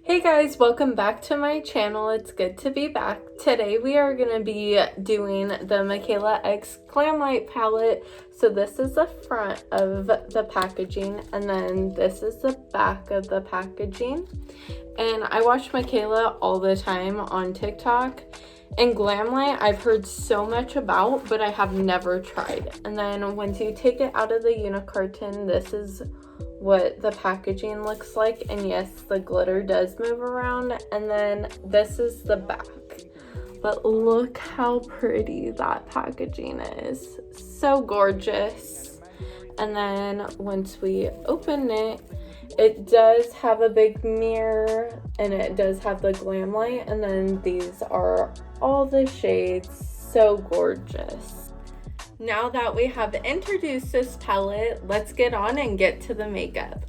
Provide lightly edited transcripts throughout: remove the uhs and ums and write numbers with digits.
Hey guys, welcome back to my channel. It's good to be back. Today we are going to be doing the Mikayla X Glamlite palette. So this is the front of the packaging and then this is the back of the packaging. And I watch Mikayla all the time on TikTok. And Glamlite I've heard so much about, but I have never tried. And then once you take it out of the unicarton, this is what the packaging looks like. And yes, the glitter does move around. And then this is the back. But look how pretty that packaging is. So gorgeous. And then once we open it, it does have a big mirror and it does have the Glamlite, and then these are all the shades. So gorgeous. Now that we have introduced this palette, let's get on and get to the makeup.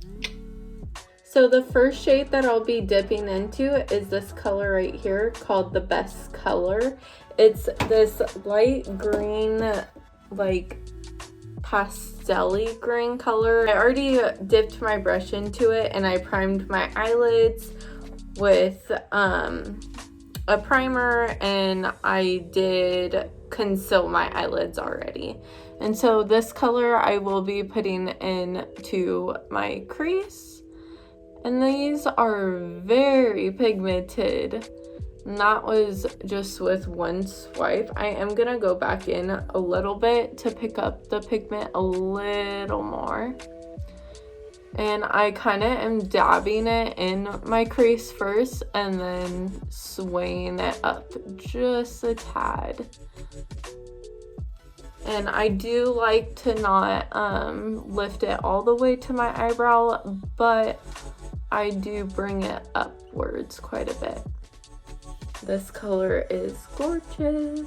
So the first shade that I'll be dipping into is this color right here called the Best Color. It's this light green, like pastel-y green color. I already dipped my brush into it and I primed my eyelids with a primer, and I did conceal my eyelids already. And so this color I will be putting into my crease, and these are very pigmented. And that was just with one swipe. I am gonna go back in a little bit to pick up the pigment a little more. And I kind of am dabbing it in my crease first and then swaying it up just a tad. And I do like to not lift it all the way to my eyebrow, but I do bring it upwards quite a bit. This color is gorgeous.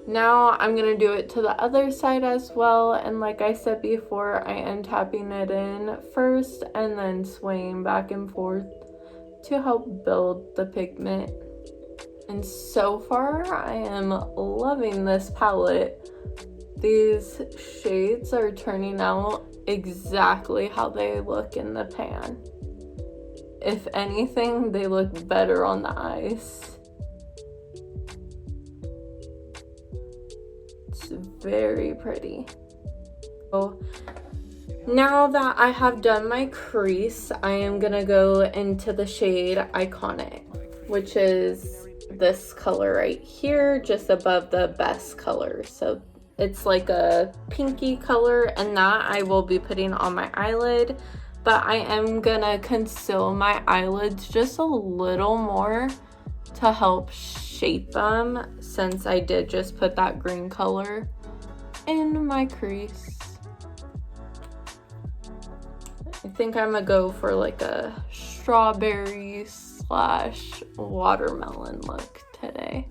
Now I'm gonna do it to the other side as well, and like I said before, I am tapping it in first and then swaying back and forth to help build the pigment. And so far I am loving this palette. These shades are turning out exactly how they look in the pan. If anything, they look better on the eyes. It's very pretty. So now that I have done my crease, I am gonna go into the shade Iconic, which is this color right here, just above the Best Color. So it's like a pinky color, and that I will be putting on my eyelid. But I am gonna conceal my eyelids just a little more to help shape them, since I did just put that green color in my crease. I think I'm gonna go for like a strawberry / watermelon look today.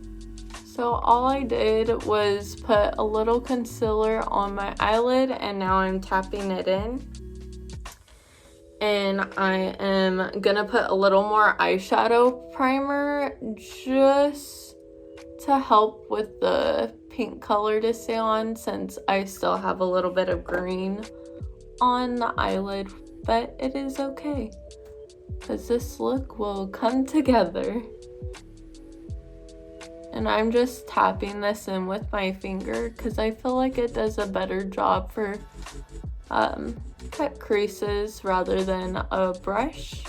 So all I did was put a little concealer on my eyelid, and now I'm tapping it in. And I am gonna put a little more eyeshadow primer just to help with the pink color to stay on, since I still have a little bit of green on the eyelid, but it is okay because this look will come together. And I'm just tapping this in with my finger because I feel like it does a better job for cut creases rather than a brush,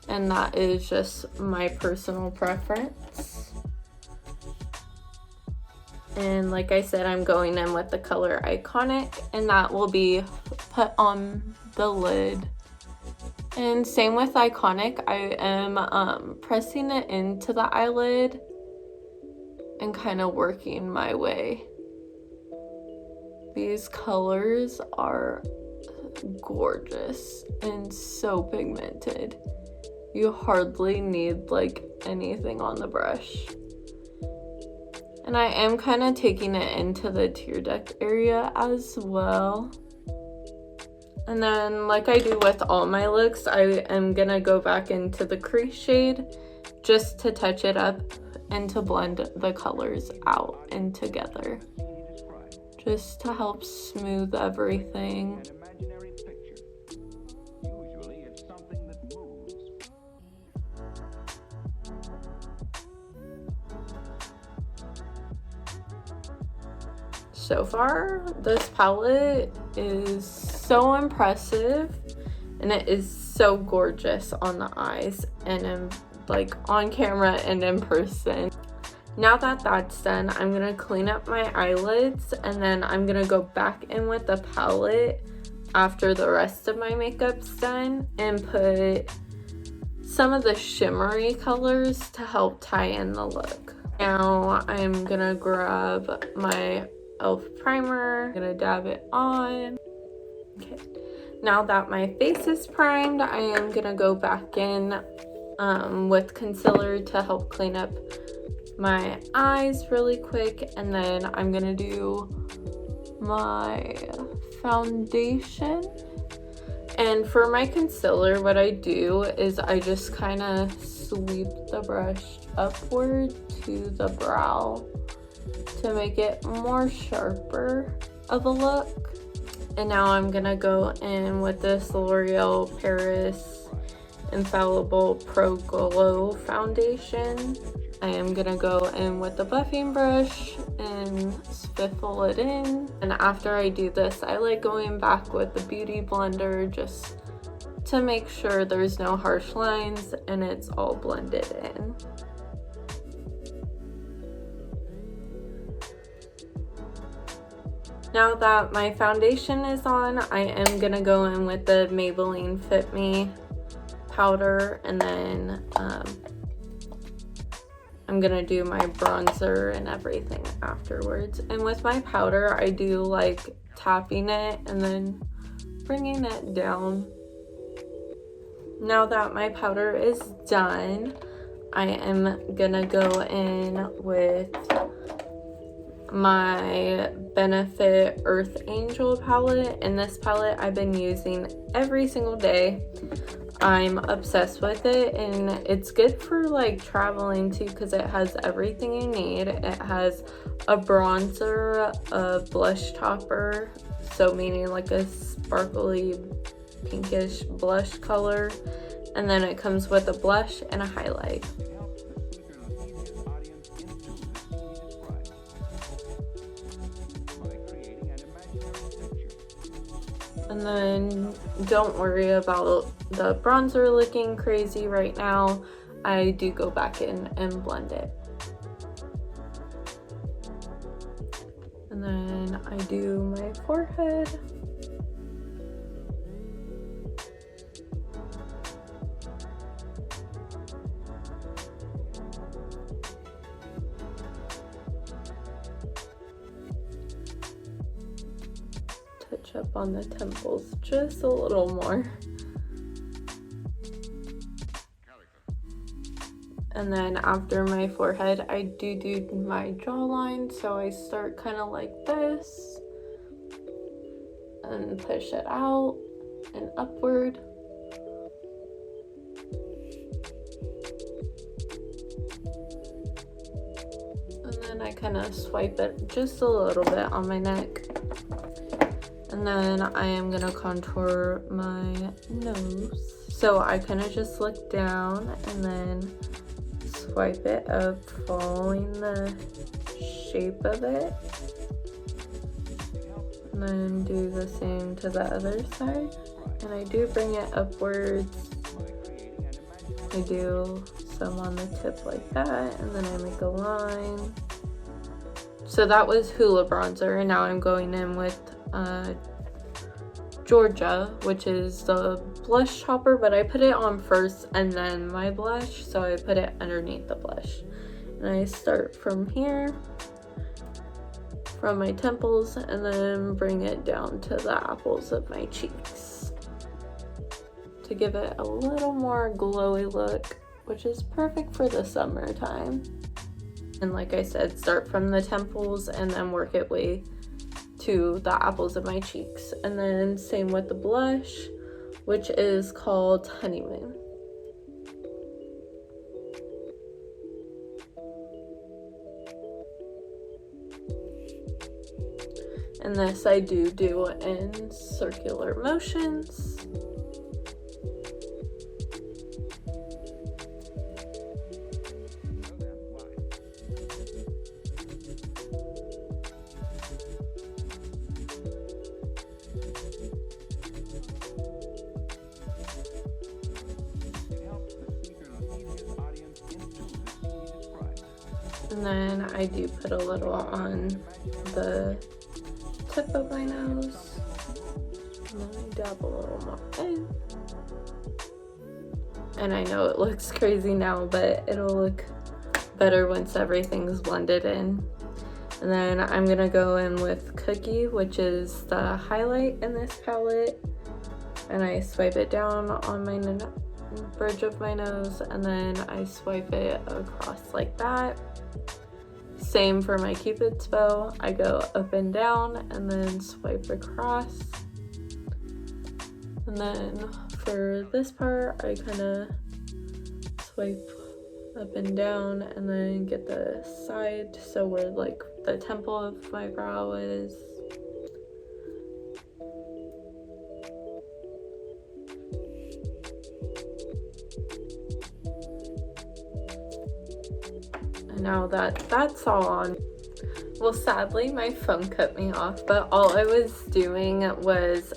and that is just my personal preference. And like I said, I'm going in with the color Iconic, and that will be put on the lid. And same with Iconic, I am pressing it into the eyelid and kind of working my way. These colors are gorgeous and so pigmented. You hardly need like anything on the brush. And I am kind of taking it into the tear duct area as well. And then like I do with all my looks, I am gonna go back into the crease shade just to touch it up and to blend the colors out and together, just to help smooth everything. so far, this palette is so impressive, and it is so gorgeous on the eyes and in, like on camera and in person. Now that that's done, I'm gonna clean up my eyelids, and then I'm gonna go back in with the palette after the rest of my makeup's done and put some of the shimmery colors to help tie in the look. Now I'm gonna grab my E.L.F primer, I'm gonna dab it on. Okay, now that my face is primed, I am gonna go back in with concealer to help clean up my eyes really quick, and then I'm gonna do my foundation. And for my concealer, what I do is I just kind of sweep the brush upward to the brow to make it more sharper of a look. And now I'm gonna go in with this L'Oreal Paris Infallible Pro Glow foundation. I am gonna go in with the buffing brush and spiffle it in. And after I do this, I like going back with the beauty blender just to make sure there's no harsh lines and it's all blended in. Now that my foundation is on, I am gonna go in with the Maybelline Fit Me powder, and then I'm gonna do my bronzer and everything afterwards. And with my powder, I do like tapping it and then bringing it down. Now that my powder is done, I am gonna go in with my Benefit Earth Angel palette, and this palette I've been using every single day. I'm obsessed with it, and it's good for like traveling too because it has everything you need. It has a bronzer, a blush topper, so meaning like a sparkly pinkish blush color, and then it comes with a blush and a highlight. And then don't worry about the bronzer looking crazy right now. I do go back in and blend it. And then I do my forehead. Touch up on the temples just a little more. And then after my forehead, I do my jawline. So I start kind of like this and push it out and upward. And then I kind of swipe it just a little bit on my neck. And then I am gonna contour my nose. So I kind of just look down and then swipe it up, following the shape of it. And then do the same to the other side. And I do bring it upwards. I do some on the tip like that, and then I make a line. So that was Hoola bronzer, and now I'm going in with Georgia, which is the blush topper, but I put it on first and then my blush, so I put it underneath the blush. And I start from here, from my temples, and then bring it down to the apples of my cheeks to give it a little more glowy look, which is perfect for the summertime. And like I said, start from the temples and then work it way to the apples of my cheeks. And then same with the blush, which is called Honeymoon. And this I do in circular motions. And then I do put a little on the tip of my nose. And then I dab a little more in. And I know it looks crazy now, but it'll look better once everything's blended in. And then I'm gonna go in with Cookie, which is the highlight in this palette. And I swipe it down on my bridge of my nose, and then I swipe it across like that. Same for my Cupid's bow. I go up and down and then swipe across. And then for this part, I kind of swipe up and down and then get the side, so where like the temple of my brow is. And now that that's all on, well, sadly my phone cut me off, but all I was doing was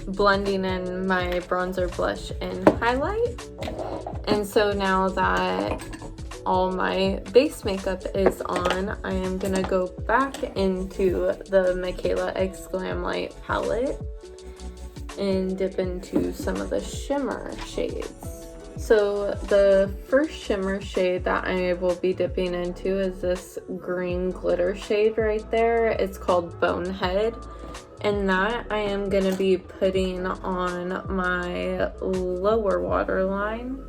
blending in my bronzer, blush, and highlight. And so now that all my base makeup is on, I am gonna go back into the Mikayla X Glamlite palette and dip into some of the shimmer shades. So the first shimmer shade that I will be dipping into is this green glitter shade right there. It's called Bonehead. And that I am going to be putting on my lower waterline.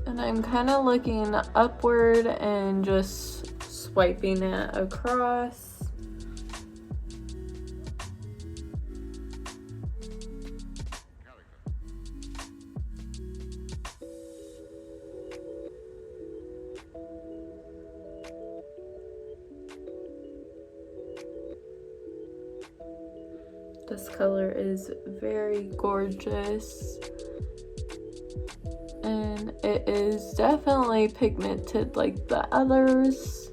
And I'm kind of looking upward and just swiping it across. This color is very gorgeous, and it is definitely pigmented like the others.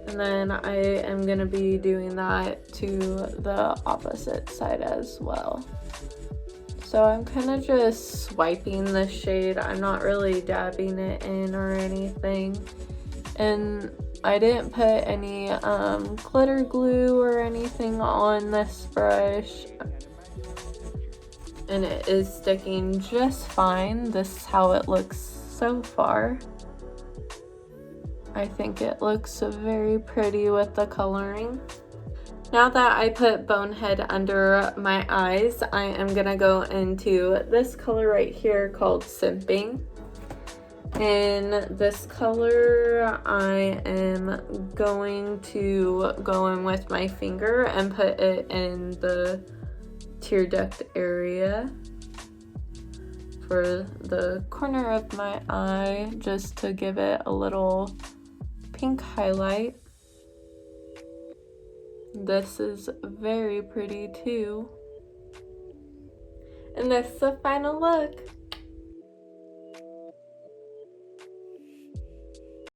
And then I am going to be doing that to the opposite side as well. So I'm kind of just swiping the shade. I'm not really dabbing it in or anything. And I didn't put any glitter glue or anything on this brush, and it is sticking just fine. This is how it looks so far. I think it looks very pretty with the coloring. Now that I put Bonehead under my eyes, I am gonna go into this color right here called Simping. In this color, I am going to go in with my finger and put it in the tear duct area for the corner of my eye, just to give it a little pink highlight. This is very pretty too. And this is the final look.